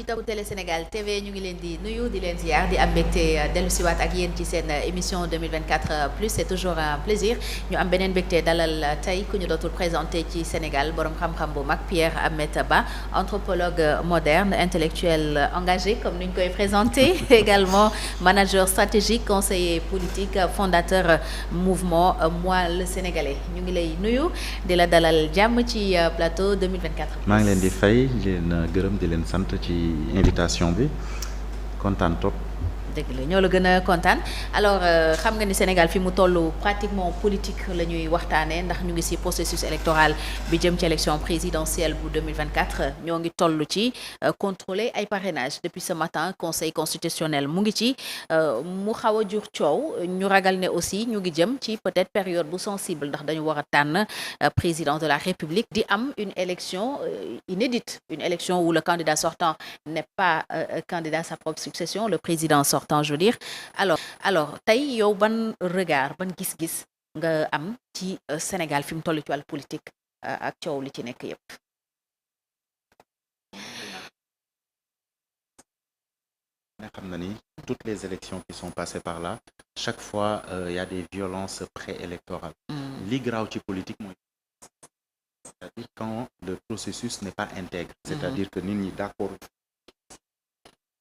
topp Télé Sénégal TV ñu ngi leen di nuyu di leen ziar di am mbégte dellu siwaat ak yéen ci seen émission 2024 plus c'est toujours un plaisir ñu am beneen mbégte dalal tey ku ñu dootul présenté ci Sénégal borom xam-xam bu mag Pierre Ahmed Ba, anthropologue moderne, intellectuel engagé comme ni ñu koy présenté également manager stratégique, conseiller politique, fondateur mouvement Moi le Sénégalais. Ñu ngi lay nuyu di la dalal jàmm ci plateau 2024. maa ngi leen di fay di leen gërëm di leen sant ci invitation bi kontaan trop. dëgg la ñoo la gën a kontaan alors xam nga ni Sénégal fi mu toll pratiquement politique la ñuy waxtaanee ndax ñu ngi ci processus électoral bi jëm ci élection présidentielle bu 2024 ñoo ngi toll ci contrôler ay parrainage depuis ce matin conseil constitutionnel mu ngi ci mu xaw a jur coow ñu ragal ne aussi ñu ngi jëm ci peut-être période bu sensible ndax dañu war a tànn président de la République di am une élection inédite, une élection où le candidat sortant n'est pas candidat à sa propre succession, le président sortant je veux dire alors tey yow ban regard ban gis-gis nga am ci Sénégal fi mu toll ci wàllu politique ak coow li ci nekk yépp. nga xam na ni toutes les élections qui sont passées par là chaque fois y a des violences préélectorales. li garaaw ci politique mooy c'est-à-dire quand le processus n'est pas intègre. c'est-à-dire que nit ñi d'accord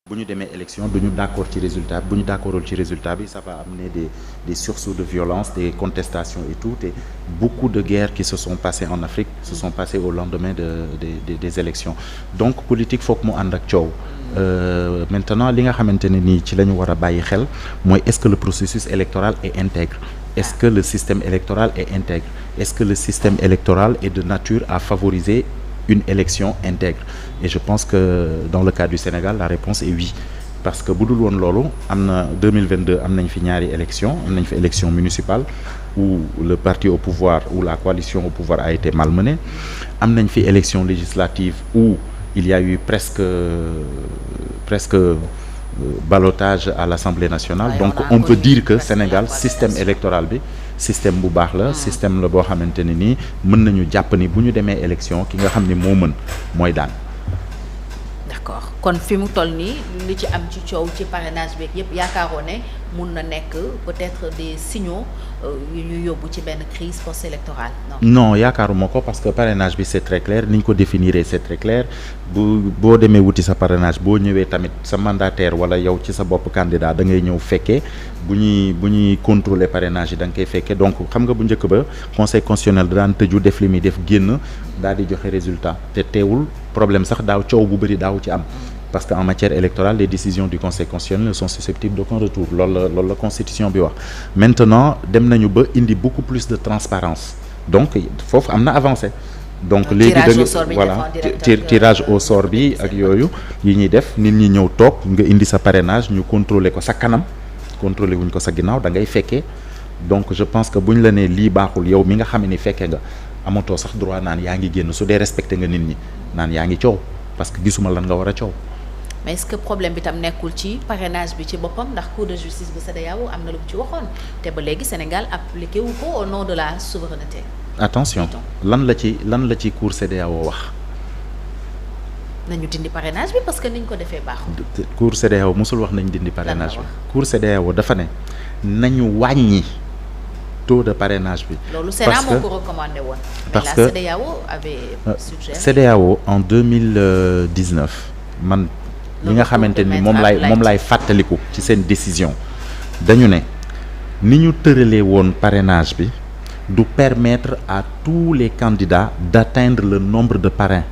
bu ñu demee élection du ñu d'accord ci résultat bu ñu d'accordul ci résultat bi ça va amener des sursauts de violence, des contestations et tout, et beaucoup de guerres qui se sont passées en Afrique se sont passées au lendemain des élections. Donc politique foog mu ànd ak coow. Maintenant li nga xamante ne nii ci la ñu war a bàyyi xel mooy est-ce que le processus électoral est intègre? Est-ce que le système électoral est intègre? Est-ce que le système électoral est de nature à favoriser une élection intègre? Et je pense que dans le cas du Sénégal la réponse est oui, parce que bu dul woon loolu am na 2022 am nañ fi ñaari élection am nañ fi élection municipale où le parti au pouvoir ou la coalition au pouvoir a été malmenée, am nañ fi élection législative où il y a eu presque ballottage à l'Assemblée nationale. Donc on peut dire que Sénégal système électoral bi système bu baax la, système la boo xamante ne nii mën nañu jàpp ni bu ñu demee élection ki nga xam ni moo mën mooy daan. D'accord kon fi mu toll nii li ci am ci coow ci parrainage beeg yépp yaakaaroo ne mun na nekk peut-être des signaux yu ñu yóbbu ci benn crise post-électorale. Non yaakaaruma ko, parce que parrainage bi c'est très clair ni ñu ko définir c'est très clair. boo demee wuti sa parrainage boo ñëwee tamit sa mandataire wala yow ci sa bopp candidat da ngay ñëw fekkee bu ñuy contrôler parrainage yi da nga koy fekkee. Donc xam nga bu njëkk ba conseil constitutionnel daan tëju def li muy def génn daal di joxe résultat te teewul problème sax daaw coow bu bëri daaw ci am. Parce que en matière électorale les décisions du conseil constitutionnel sont susceptibles d'aucun retour loolu la constitution bi wax. Maintenant dem nañu ba indi beaucoup plus de transparence donc foofu am na avancé. Donc léegi da nga voilà tirage au sort bi ak yooyu yi ñuy def nit ñi ñëw toog nga indi sa parrainage ñu contrôler ko sa kanam contrôler wuñ ko sa ginnaaw da ngay fekkee. Donc je pense que buñ la nee lii baaxul yow mi nga xam ni fekkee nga amatoo sax droit naan yaa ngi génn su dee respecté nga nit ñi naan yaa ngi coow parce que gisuma lan nga war a coow. Mais est-ce que problème bi tam nekkul ci parrainage bi ci boppam ndax cour de justice bu CEDEAO am na lu mu ci waxoon te ba léegi Sénégal appliqué wu ko au nom de la souveraineté. Attention lan la ci cour CEDEAO wax. nañu dindi parrainage bi parce que niñ ko defee baaxul. cour CEDEAO mosul wax nañ dindi parrainage bi. cour CEDEAO dafa ne nañu wàññi taux de parrainage bi. loolu Sénat moo ko recommandé woon. parce mais la que CEDEAO avait suggéré. CEDEAO en 2019 man. li nga xamante ni moom lay fàttaliku ci seen décision dañu ne ni ñu tëralee woon parrainage bi du permettre à tous les candidats d'atteindre le nombre de parrains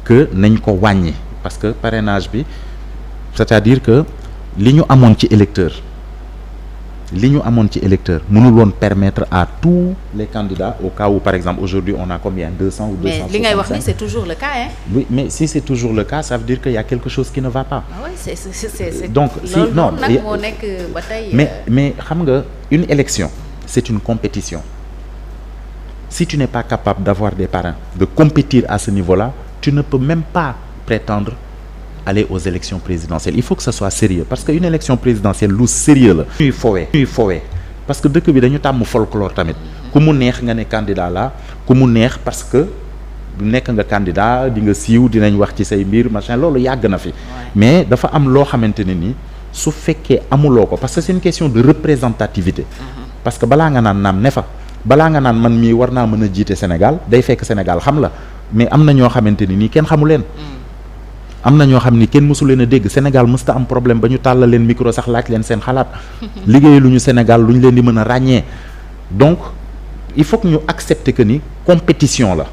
que nañ ko wàññi parce que parrainage bi c'est-à-dire que li ñu amoon ci électeur mënul woon permettre à tous les candidats au cas où par exemple aujourd'hui on a combien 200 ou 265. Mais li ngay wax ni c'est toujours le cas hein. Oui, mais si c'est toujours le cas ça veut dire qu'il y a quelque chose qui ne va pas. Ah oui, c'est donc si non nag moo nekk ba tey. mais xam nga une élection c'est une compétition. Si tu n'es pas capable d'avoir des parrains, de compétir à ce niveau-là, tu ne peux même pas prétendre aller aux élections présidentielles. Il faut que ça soit sérieux parce que une élection présidentielle lu sérieux la. ñuy fowee parce que dëkk bi dañu tàmm folklore tamit ku mu neex nga ne candidat la ku mu neex parce que nekk nga candidat di nga siiw dinañ wax ci say mbir machin loolu yàgg na fi mais dafa am loo xamante ne ni su fekkee amuloo ko parce que c'est une question de représentativité parce que balaa nga naan naam ne fa balaa nga naan man mii war naa mën a jiite Sénégal day fekk Sénégal xam la mais am na ñoo xamante ni nii kenn xamu leen am na ñoo xam ni kenn mësu leen a dégg Sénégal mësta am problème ba ñu tàllal leen micro sax laaj leen seen xalaat liggéey lu ñu Sénégal lu ñu leen di mën a ràññee donc il faut que ñu accepter que ni compétition la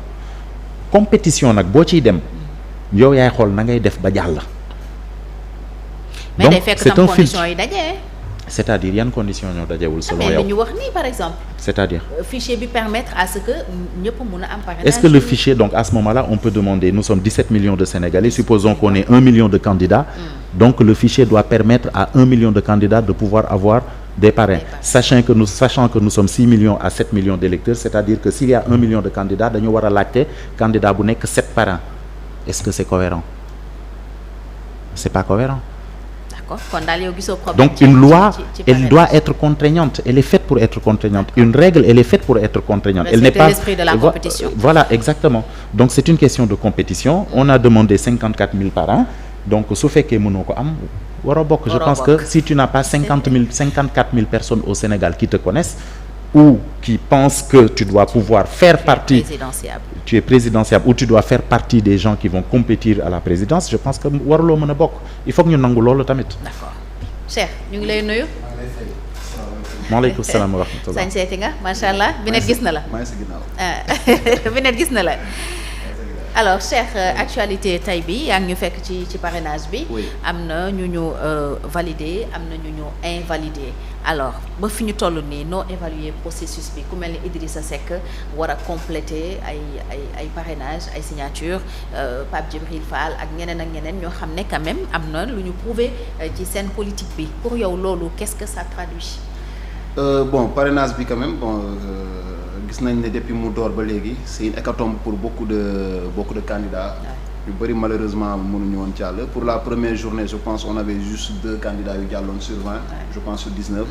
compétition nag boo ciy dem yow yaay xool na ngay def ba jàll. mais day fekk tam conditions yi daje. c'est-à-dire yan conditions ñoo dajewul selon yow. mais li ñu wax nii par exemple. c'est-à-dire. fichier bi permettre à ce que ñëpp mun a am parrainage. Est-ce que le fichier donc à ce moment-là on peut demander nous sommes 17 millions de Sénégalais supposons qu'on ait 1 million de candidats. Donc le fichier doit permettre à 1 million de candidats de pouvoir avoir des parrains. Sachant que nous sommes 6 millions à 7 millions d'électeurs, c'est-à-dire que s'il y a 1 million de candidats dañu war a laajte candidat bu nekk 7 parrains. Est-ce que c'est cohérent? C'est pas cohérent. Kon daal yow gisoo problème. Donc une loi, elle doit être contraignante. Elle est faite pour être contraignante. Une règle, elle est faite pour être contraignante. Elle n'est pas l'esprit de la compétition. Voilà, exactement. Donc c'est une question de compétition. On a demandé 54 000 parrains. Donc su fekkee mënoo ko am waroo bokk. Je pense que si tu n'as pas 54 000 personnes au Sénégal qui te connaissent ou qui pensent que tu dois pouvoir faire partie, tu es présidentiable ou tu dois faire partie des gens qui vont compétir à la présidence, je pense que waruloo mën a bokk. Il faut que ñu nangu loolu tamit. D'accord. Cheikh ñu ngi lay nuyu. maaleykum salaam wa rahmatulah. sañ seeti nga macha allah. Binet gis na la. maa ngi si ginnaaw. Binet gis na la. alors Cheikh actualité tay bi yaa ngi ñu fekk ci parrainage bi. am na ñu ñu validé am na ñu ñu invalidé alors ba fi ñu toll nii noo évaluer processus bi ku mel ni Idrissa Seck war a compléter ay parrainage ay signature Pape Djibril Fall ak ñeneen ñoo xam ne quand même am na lu ñu prouver ci scène politique bi pour yow loolu qu'est-ce que ça traduit? Bon parrainage bi quand même bon gis nañ ne depuis mu door ba léegi c'est une hécatombe pour beaucoup de candidats. yu bëri malheureusement mënuñu woon jàll. Pour la première journée je pense on avait juste 2 candidats yu jàlloon sur 20. Je pense sur 19.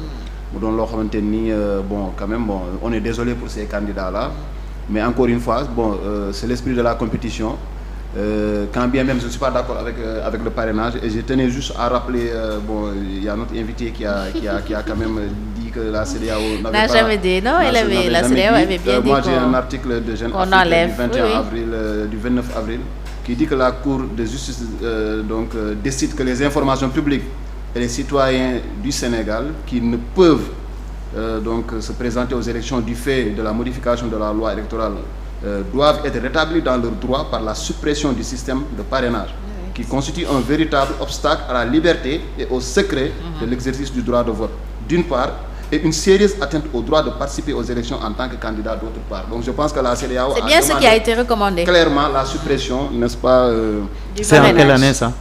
mu doon loo xamante ni bon quand même bon on est désolé pour ces candidats là. Mais encore une fois bon c'est l'esprit de la compétition. Quand bien même je ne suis pas d'accord avec le parrainage et je tenais juste à rappeler bon il y a notre invité qui a quand même dit que la CEDEAO n'avait pas jamais dit non la CEDEAO avait bien dit moi j'ai un article de Jeune Afrique du 29 avril qui dit que la Cour de justice décide que les informations publiques et les citoyens du Sénégal qui ne peuvent se présenter aux élections du fait de la modification de la loi électorale doivent être rétablis dans leurs droits par la suppression du système de parrainage qui constitue un véritable obstacle à la liberté et au secret de l'exercice du droit de vote d'une part et une sérieuse atteinte au droit de participer aux élections en tant que candidat d'autre part. Donc je pense que la CEDEAO c'est bien ce qui a été recommandé clairement la suppression, n'est-ce pas c'est en quelle année ça?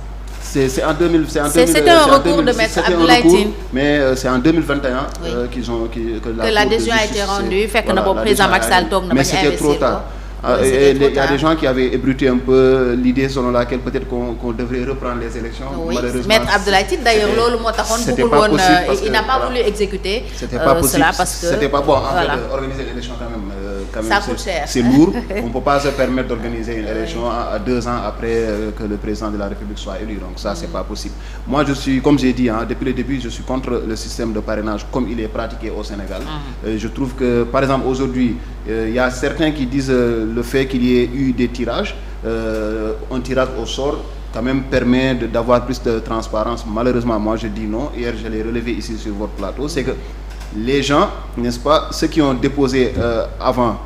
C'est en 2000. C'était un recours de Maître Abdoulaye Tine. Mais c'est en 2021 que l'adhésion a été rendue. Fekk na boobu président Macky Sall toog na bañ a investir. Mais c'était trop tard. Il y a des gens qui avaient ébruité un peu l'idée selon laquelle peut-être qu'on devrait reprendre les élections. Oui. Malheureusement, Maître Abdoulaye Tine d'ailleurs loolu moo taxoon bëggul woon il n'a pas voulu exécuter cela parce que c'était pas bon en fait d'organiser l'élection quand même ça coûte cher. C'est lourd. On peut pas se permettre d'organiser une élection à 2 ans après que le président de la République soit élu. Donc ça c'est pas possible. Moi je suis, comme j'ai dit depuis le début, je suis contre le système de parrainage comme il est pratiqué au Sénégal. Je trouve que par exemple aujourd'hui il y a certains qui disent le fait qu'il y ait eu des tirages, un tirage au sort quand même permet d'avoir plus de transparence. Malheureusement, moi je dis non. Hier, je l'ai relevé ici sur votre plateau. C'est que les gens, n'est-ce pas, ceux qui ont déposé avant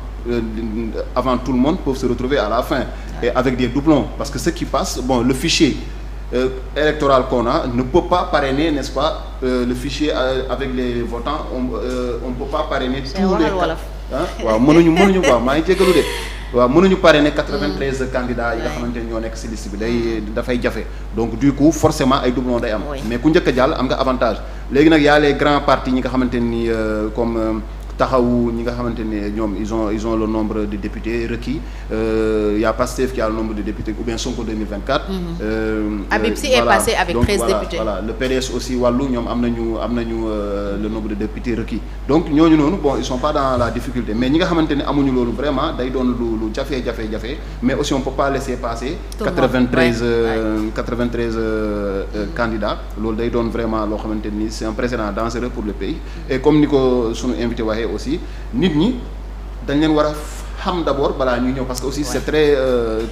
tout le monde peuvent se retrouver à la fin et avec des doublons. Parce que ce qui passe, bon, le fichier électoral qu'on a ne peut pas parrainer, n'est-ce pas, le fichier avec les votants. On ne peut pas parrainer tous les cas. waaw mënuñu quoi maa ngi jégalu de waaw mënuñu parrainer 93 candidats yi nga xamante ne ñoo nekk ci liste bi dafay jafe donc du coup forcément ay doublons day am mais ku njëkk a jàll am nga avantage léegi nag y a les grands partis ñi nga xamante ni comme taxawu ñi nga xamante ne ñoom ils ont le nombre de députés requis y a Pastef qui a le nombre de députés ou bien Sonko 2024. Habib Sy est passé avec 13 députés. Voilà le PDS aussi wàllu ñoom am nañu le nombre de députés requis donc ñooñu noonu bon ils sont pas dans la difficulté mais ñi nga xamante ne amuñu loolu vraiment day doon lu jafe mais aussi on peut pas laisser passer 93 candidats loolu day doon vraiment loo xamante ni c'est un précédent dangereux pour le pays et comme ni ko sunu invité waxee aussi nit ñi dañ leen war a xam d'abord balaa ñuy ñëw parce que aussi c'est très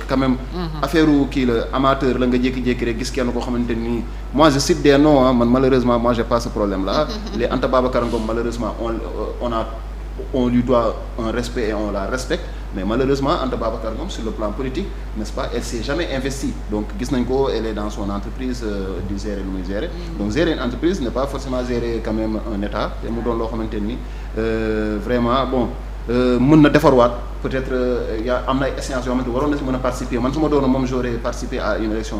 quand même affaire kii la amateur la nga jékki-jékki rek gis kenn koo xamante ni moi je cite des noms man malheureusement moi j'ai pas ce problème là les Anta Babacar Ngom malheureusement on lui doit un respect et on la respecte mais malheureusement Anta Babacar Ngom sur le plan politique n'est-ce pas elle s'est jamais investie donc gis nañ ko elle est dans son entreprise di gérer lu muy gérer donc gérer une entreprise n'est pas forcément gérer quand même un état te mu doon loo xamante ni vraiment bon mën na defarwaat peut-être am na ay échéances yoo xamante waroon na si mën a participer man su ma doon moom j'aurais participé à une élection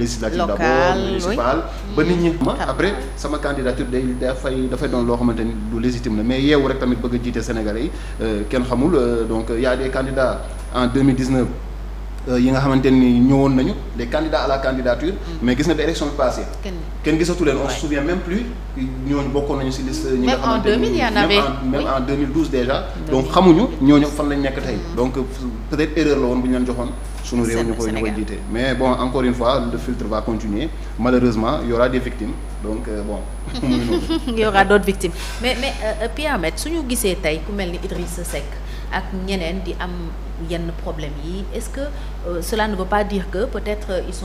législative d'abord municipale ba nit ñi ma après sama candidature dafay doon loo xamante ni du légitime la mais yeewu rek tamit bëgg a jiite Sénégalais yi kenn xamul donc y a des candidats en 2019 yi nga xamante ni ñëwoon nañu les candidats à la candidature mais gis na ba élection bi passée kenn gisatu leen on se souvient même plus ñooñu bokkoon nañu ci liste ñi nga xamante ni même en 2012 déjà donc xamuñu ñooñu fan lañ nekk tey donc peut-être erreur la woon bu ñu leen joxoon suñu réew ñu koy jiite mais bon encore une fois le filtre va continuer malheureusement il y aura des victimes donc bon il y aura d'autres victimes mais Pierre Ahmed suñu gisee tey ku mel ni Idrissa Seck ak ñeneen di am yenn problème yi est-ce que cela ne veut pas dire que peut-être ils sont